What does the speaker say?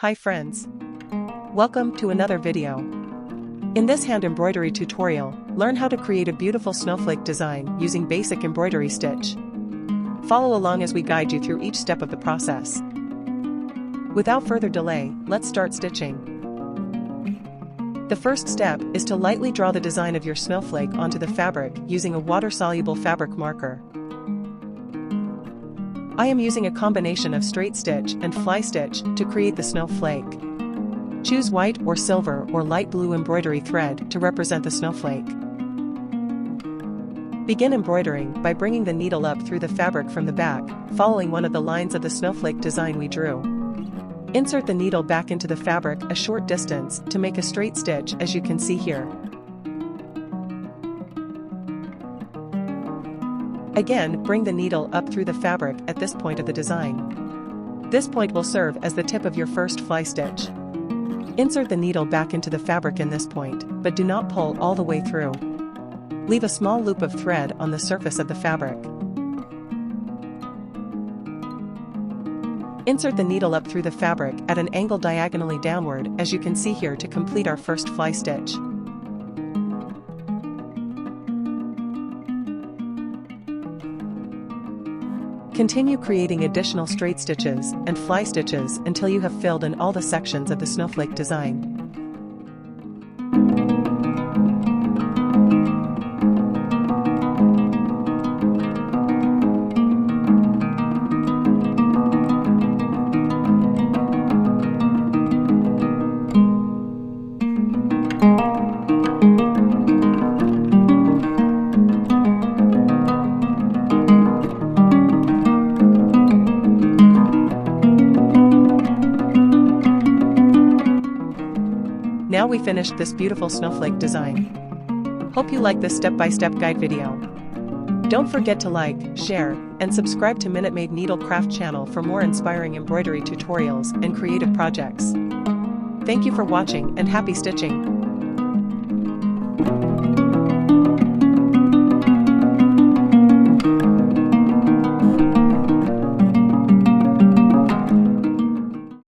Hi friends. Welcome to another video. In this hand embroidery tutorial, learn how to create a beautiful snowflake design using basic embroidery stitch. Follow along as we guide you through each step of the process. Without further delay, let's start stitching. The first step is to lightly draw the design of your snowflake onto the fabric using a water-soluble fabric marker. I am using a combination of straight stitch and fly stitch to create the snowflake. Choose white or silver or light blue embroidery thread to represent the snowflake. Begin embroidering by bringing the needle up through the fabric from the back, following one of the lines of the snowflake design we drew. Insert the needle back into the fabric a short distance to make a straight stitch, as you can see here. Again, bring the needle up through the fabric at this point of the design. This point will serve as the tip of your first fly stitch. Insert the needle back into the fabric in this point, but do not pull all the way through. Leave a small loop of thread on the surface of the fabric. Insert the needle up through the fabric at an angle diagonally downward, as you can see here, to complete our first fly stitch. Continue creating additional straight stitches and fly stitches until you have filled in all the sections of the snowflake design. Now we finished this beautiful snowflake design. Hope you like this step-by-step guide video. Don't forget to like, share, and subscribe to Minute Maid Needlecraft channel for more inspiring embroidery tutorials and creative projects. Thank you for watching and happy stitching!